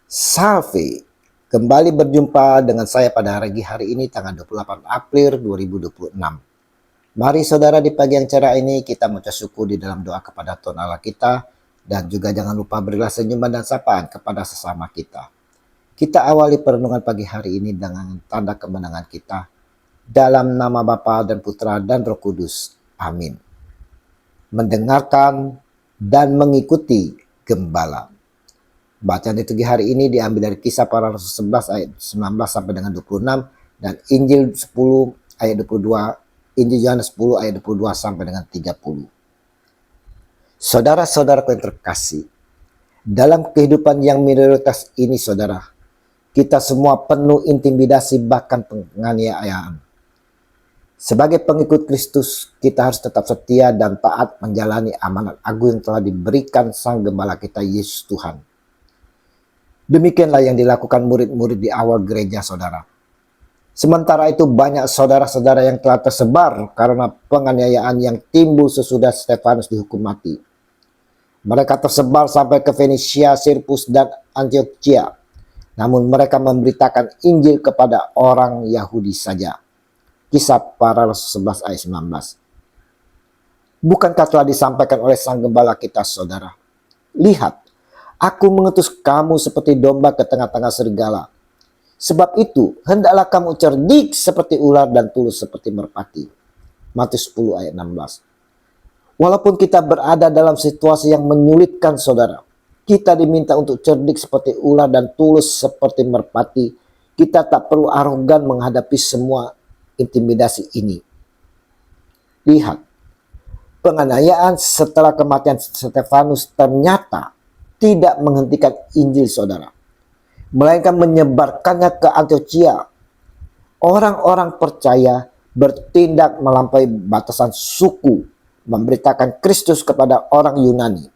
Salve, kembali berjumpa dengan saya pada hari ini tanggal 28 April 2026. Mari saudara di pagi yang cerah ini kita mengucap syukur di dalam doa kepada Tuhan Allah kita, dan juga jangan lupa berilah senyuman dan sapaan kepada sesama kita. Kita awali perenungan pagi hari ini dengan tanda kemenangan kita. Dalam nama Bapa dan Putra dan Roh Kudus. Amin. Mendengarkan dan mengikuti gembala. Bacaan liturgi hari ini diambil dari Kisah Para Rasul 11 ayat 19 sampai dengan 26 dan Injil 10 ayat 22, Injil Yohanes 10 ayat 22 sampai dengan 30. Saudara-saudaraku yang terkasih, dalam kehidupan yang minoritas ini saudara, kita semua penuh intimidasi bahkan penganiayaan. Sebagai pengikut Kristus, kita harus tetap setia dan taat menjalani amanat agung yang telah diberikan Sang Gembala kita, Yesus Tuhan. Demikianlah yang dilakukan murid-murid di awal gereja saudara. Sementara itu banyak saudara-saudara yang telah tersebar karena penganiayaan yang timbul sesudah Stefanus dihukum mati. Mereka tersebar sampai ke Fenisia, Sirpus, dan Antioquia. Namun mereka memberitakan Injil kepada orang Yahudi saja. Kisah Para Rasul 11 ayat 19. Bukankah telah disampaikan oleh Sang Gembala kita saudara? Lihat, aku mengutus kamu seperti domba ke tengah-tengah serigala. Sebab itu, hendaklah kamu cerdik seperti ular dan tulus seperti merpati. Matius 10 ayat 16. Walaupun kita berada dalam situasi yang menyulitkan saudara, kita diminta untuk cerdik seperti ular dan tulus seperti merpati. Kita tak perlu arogan menghadapi semua intimidasi ini. Lihat, penganiayaan setelah kematian Stefanus ternyata tidak menghentikan Injil saudara, melainkan menyebarkannya ke Antioquia. Orang-orang percaya bertindak melampaui batasan suku, memberitakan Kristus kepada orang Yunani.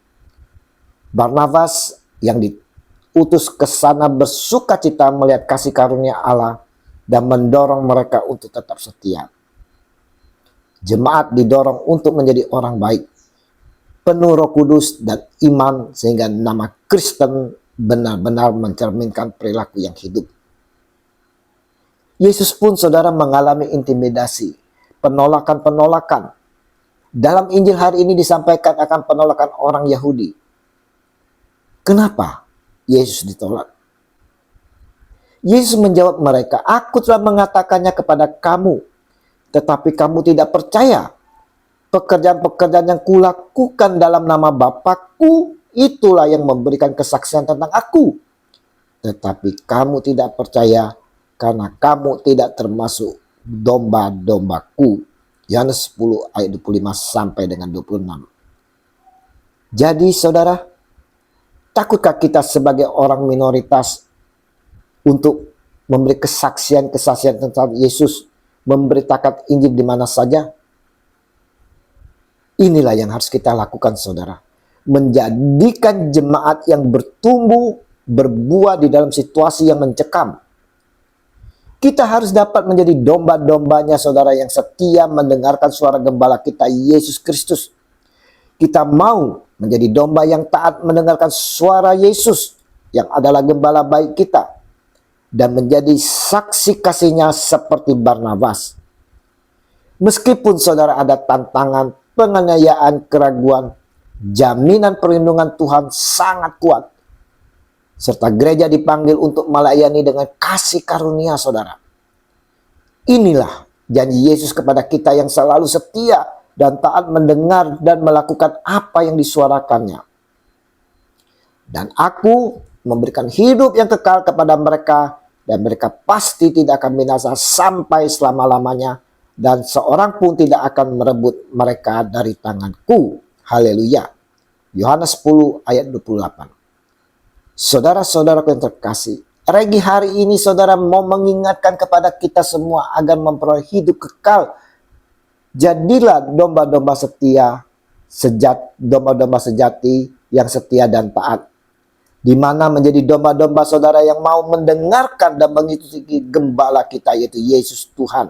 Barnabas yang diutus ke sana bersuka cita melihat kasih karunia Allah dan mendorong mereka untuk tetap setia. Jemaat didorong untuk menjadi orang baik, penuh Roh Kudus dan iman, sehingga nama Kristen benar-benar mencerminkan perilaku yang hidup. Yesus pun saudara mengalami intimidasi, penolakan-penolakan. Dalam Injil hari ini disampaikan akan penolakan orang Yahudi. Kenapa Yesus ditolak? Yesus menjawab mereka, aku telah mengatakannya kepada kamu, tetapi kamu tidak percaya. Pekerjaan-pekerjaan yang kulakukan dalam nama Bapakku, itulah yang memberikan kesaksian tentang aku. Tetapi kamu tidak percaya karena kamu tidak termasuk domba-dombaku. Yohanes 10 ayat 25 sampai dengan 26. Jadi saudara, takutkah kita sebagai orang minoritas untuk memberi kesaksian tentang Yesus, memberitakan Injil di mana saja? Inilah yang harus kita lakukan saudara. Menjadikan jemaat yang bertumbuh, berbuah di dalam situasi yang mencekam. Kita harus dapat menjadi domba-dombanya saudara yang setia mendengarkan suara gembala kita, Yesus Kristus. Kita mau menjadi domba yang taat mendengarkan suara Yesus yang adalah gembala baik kita, dan menjadi saksi kasihnya seperti Barnabas. Meskipun saudara ada tantangan, penganiayaan, keraguan, jaminan perlindungan Tuhan sangat kuat. Serta gereja dipanggil untuk melayani dengan kasih karunia saudara. Inilah janji Yesus kepada kita yang selalu setia dan taat mendengar dan melakukan apa yang disuarakannya. Dan aku memberikan hidup yang kekal kepada mereka, dan mereka pasti tidak akan binasa sampai selama-lamanya, dan seorang pun tidak akan merebut mereka dari tanganku. Haleluya. Yohanes 10 ayat 28. Saudara-saudaraku yang terkasih, Regi hari ini saudara mau mengingatkan kepada kita semua agar memperoleh hidup kekal. Jadilah domba-domba setia, domba-domba sejati yang setia dan taat. Di mana menjadi domba-domba saudara yang mau mendengarkan dan mengikuti gembala kita, yaitu Yesus Tuhan.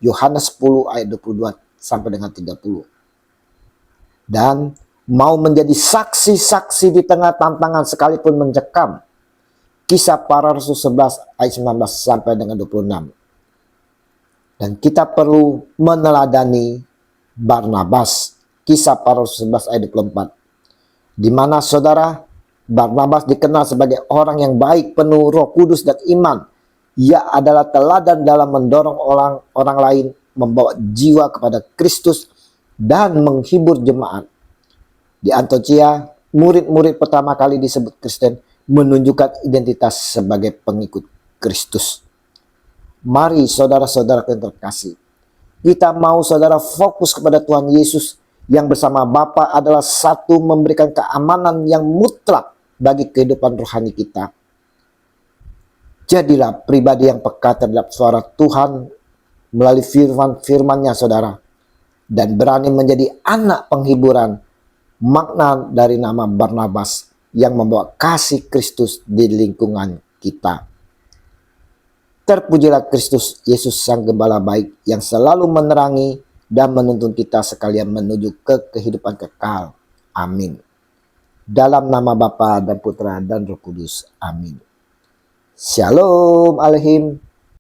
Yohanes 10 ayat 22 sampai dengan 30. Dan mau menjadi saksi-saksi di tengah tantangan sekalipun mencekam. Kisah Para Rasul 11 ayat 19 sampai dengan 26. Dan kita perlu meneladani Barnabas. Kisah Para Rasul 11 ayat 24. Di mana saudara, Barnabas dikenal sebagai orang yang baik, penuh Roh Kudus dan iman. Ia adalah teladan dalam mendorong orang lain membawa jiwa kepada Kristus dan menghibur jemaat. Di Antiochia, murid-murid pertama kali disebut Kristen menunjukkan identitas sebagai pengikut Kristus. Mari saudara-saudara yang terkasih, kita mau saudara fokus kepada Tuhan Yesus yang bersama Bapa adalah satu memberikan keamanan yang mutlak bagi kehidupan rohani kita. Jadilah pribadi yang peka terhadap suara Tuhan melalui firman-nya saudara, dan berani menjadi anak penghiburan. Makna dari nama Barnabas yang membawa kasih Kristus di lingkungan kita. Terpujilah Kristus Yesus Sang Gembala baik yang selalu menerangi dan menuntun kita sekalian menuju ke kehidupan kekal. Amin. Dalam nama Bapa dan Putra dan Roh Kudus. Amin. Shalom Alehim.